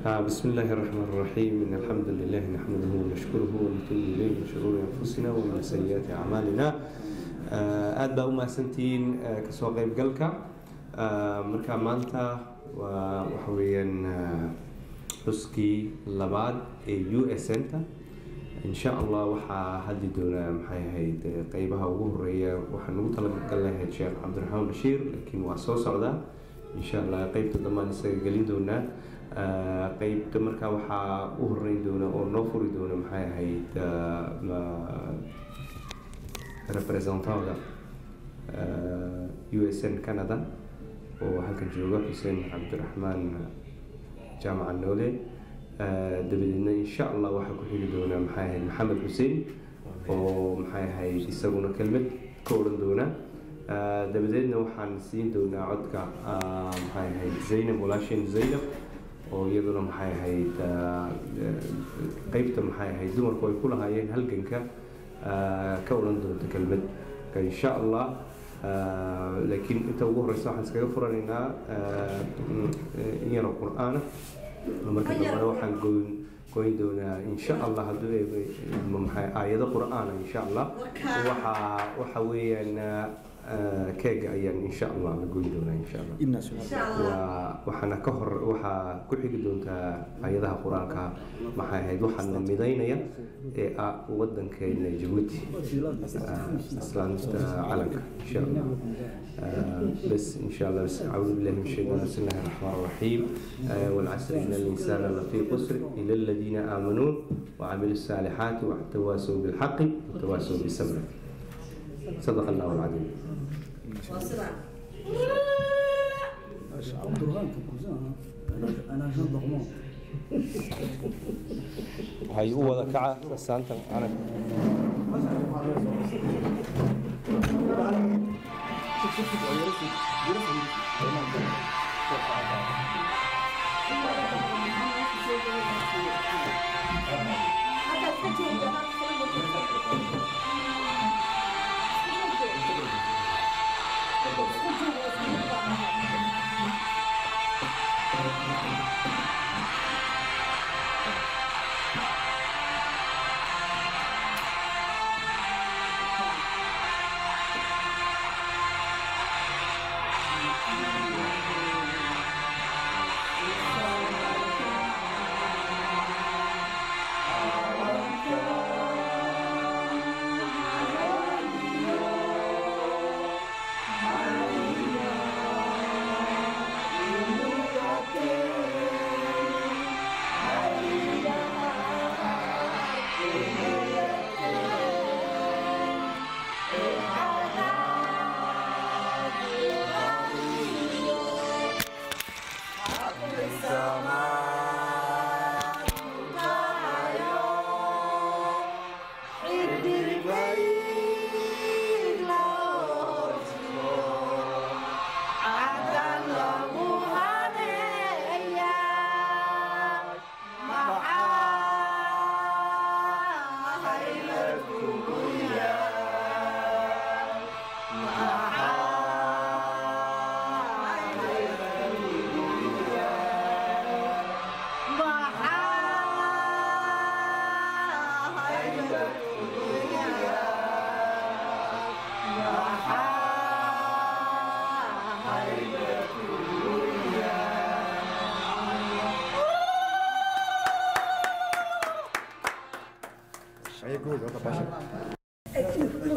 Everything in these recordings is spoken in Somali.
بسم الله الرحمن الرحيم إن الحمد لله نحمده ونشكره ونتوب إليه من شرور أنفسنا ومن سيئات أعمالنا aad baa u mahadsantihiin kasoo qaybgalka markaa maanta waxa weeyaan xuskii labaad ee USN-ta insha Allah waxaa haddi doonaa maxay ahayd qaybaha ugu horeeya waxaan ugu talagal lahayd Sheekh Cabdiraxmaan Bashiir laakiin waa soo socdaa insha Allah qaybta dhammaan isaga gelin doonaa qaybta markaa waxaa u horeyn doona oo noo furi doona maxay ahayd representanta USN Canada oo halkan jooga Xuseen Cabdiraxmaan jaamaca Noole dabadeedna insha Allah waxaa ku xigi doona maxay ahayd Maxamed Xuseen oo maxay ahayd isaguna kelmad ka oran doona dabadeedna waxaan siin doonaa codka maxay ahayd Zainab walaashin Zainab oo iyaduna maxay ahayd qaybta maxay ahayd dumarku ay ku lahaayeen halganka ka oran doonta kelmad insha Allah laakiin inta ugu horeysa waxaan iskaga furanaynaa in yar oo qur'aan marka dambe waxaan goyn doonaa insha Allah hadduu maxay aayado qur'aan insha Allah waxa weeyaan keega ayaan insha Allah la goyn doonaa insha Allah waxaana ka hor waxaa ku xigi doontaa aayadaha quraanka maxay ahayd waxaana midaynaya ee wadankeena Djibouti islaamta calanka insha Allah بس إن شاء الله بس أعوذ بالله من الشيطان بسم الله الرحمن الرحيم والعصر إن الإنسان لفي خسر إلا الذين آمنوا وعملوا الصالحات وتواصوا بالحق وتواصوا بالصبر صدق الله العظيم أنا جنب ضغمان هاي هو ذكاء سانتا أنا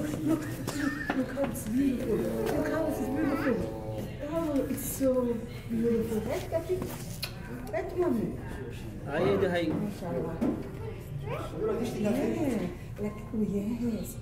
Look how it's beautiful. Look how it's beautiful. Oh, it's so beautiful. Right, Kapi? Right, Mommy? MashaAllah. Yeah. Like, oh, yes.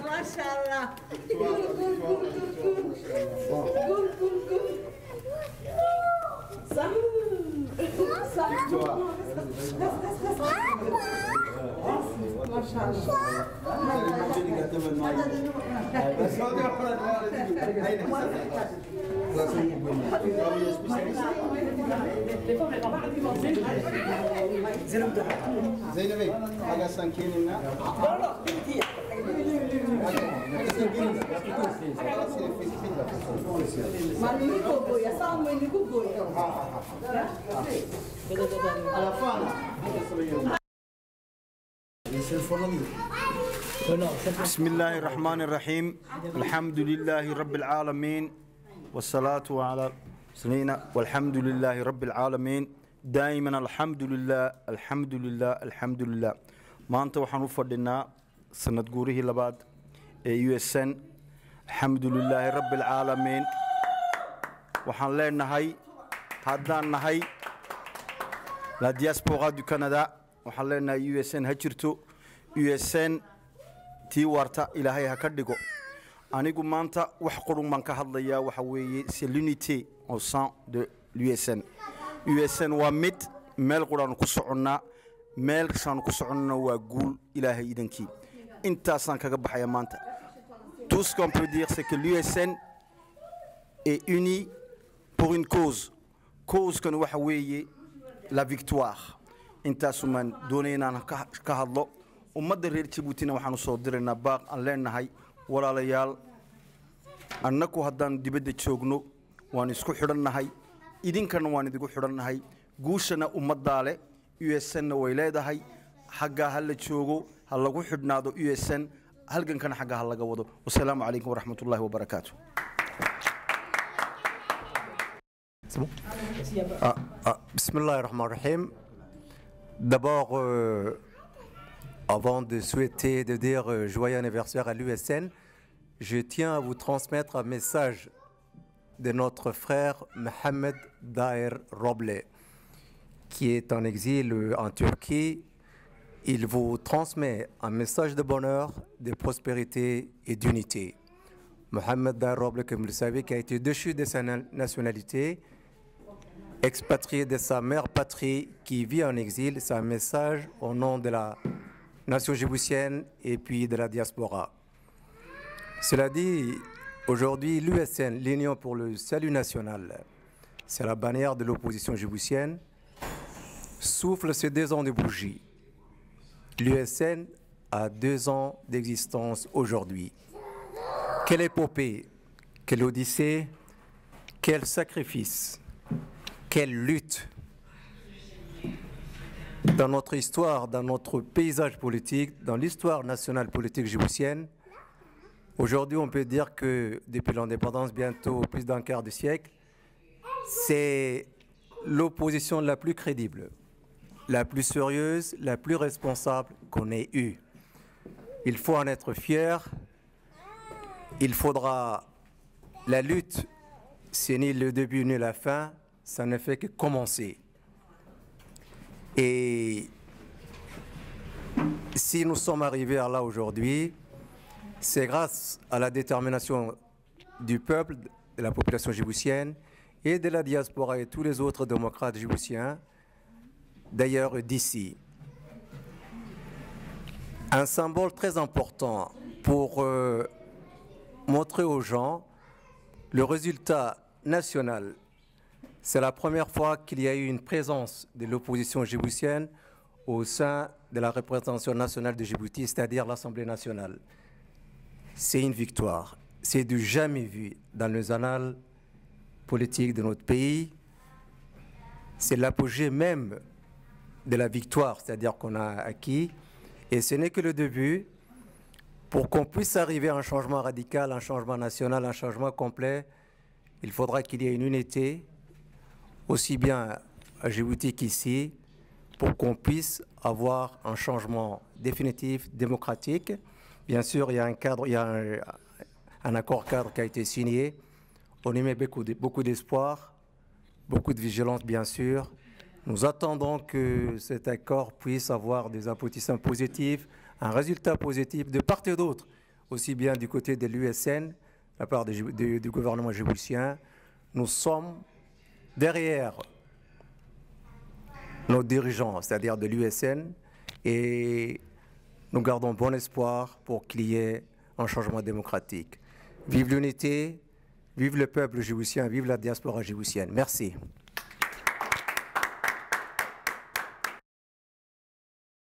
MashaAllah. زينبي حاجة سانكيننا بسم الله الرحمن الرحيم الحمد لله رب العالمين والصلاة على سيدنا والحمد لله رب العالمين دائما الحمد لله الحمد لله الحمد لله ما أنت وحنو فردنا سنة قوره لبعض USN الحمد لله رب العالمين وحن لنا هاي هادان هاي لا دياسبورا دو كندا وحن لنا USN هجرتو USN tii warta ilaahay ha ka dhigo anigu maanta wax qurun man ka hadlaya waxa weeye c'est l'unité au sein de l'USN USN waa mid meel quran ku soconna meel shan ku soconna waa guul ilaahay idankii intaasan kaga baxaya maanta tout ce qu'on peut dire c'est que l'USN est uni pour une cause kan waxa weeye la victoire intaasuman doonayna ka hadlo ummadda reer Djibouti waxaanu soo direynaa baaq aan leenahay walaalayaal annagu haddaan dibadda joogno waan isku xidhannahay idinkana waan idigu xidhannahay guushana ummaddaa leh USN way leedahay xaggaa ha la joogo ha lagu xidhnaado USN halgankana xaggaa ha laga wado wassalaamu calaykum waraxmatullaahi wabarakaatu Bismillahirrahmanirrahim. D'abord, avant de souhaiter, de dire joyeux anniversaire à l'USN, je tiens à vous transmettre un message de notre frère Mohamed Daher Roble, qui est en exil en Turquie. Il vous transmet un message de bonheur, de prospérité et d'unité. Mohamed Daher Roble, comme vous le savez, qui a été déchu de sa nationalité, expatrié de sa mère patrie, qui vit en exil, c'est un message au nom de la nation djiboutienne et puis de la diaspora. Cela dit, aujourd'hui, l'USN, l'Union pour le salut national, c'est la bannière de l'opposition djiboutienne, souffle ses 2 ans de bougie. L'USN a 2 ans d'existence aujourd'hui. Quelle épopée, quelle odyssée, quel sacrifice, quelle lutte. Dans notre histoire, dans notre paysage politique, dans l'histoire nationale politique djiboutienne, aujourd'hui on peut dire que depuis l'indépendance, bientôt plus d'un quart de siècle, c'est l'opposition la plus crédible, la plus sérieuse, la plus responsable qu'on ait eue. Il faut en être fier. Il faudra la lutte, c'est ni le début ni la fin, ça ne fait que commencer. Et si nous sommes arrivés à là aujourd'hui, c'est grâce à la détermination du peuple, de la population djiboutienne et de la diaspora et tous les autres démocrates djiboutiens, d'ailleurs d'ici. Un symbole très important pour montrer aux gens le résultat national. C'est la première fois qu'il y a eu une présence de l'opposition djiboutienne au sein de la représentation nationale de Djibouti, c'est-à-dire l'Assemblée nationale. C'est une victoire. C'est du jamais vu dans les annales politiques de notre pays. C'est l'apogée même de la victoire, c'est-à-dire qu'on a acquis. Et ce n'est que le début. Pour qu'on puisse arriver à un changement radical, un changement national, un changement complet, il faudra qu'il y ait une unité, aussi bien à Djibouti qu'ici, pour qu'on puisse avoir un changement définitif, démocratique. Bien sûr, il y a un cadre, il y a un accord cadre qui a été signé. On y met beaucoup d'espoir, beaucoup de vigilance, bien sûr. Nous attendons que cet accord puisse avoir des aboutissements positifs, un résultat positif de part et d'autre, aussi bien du côté de l'USN, de la part du gouvernement djiboutien. Nous sommes derrière nos dirigeants, c'est-à-dire de l'USN, et nous gardons bon espoir pour qu'il y ait un changement démocratique. Vive l'unité, vive le peuple djiboutien, vive la diaspora djiboutienne. Merci.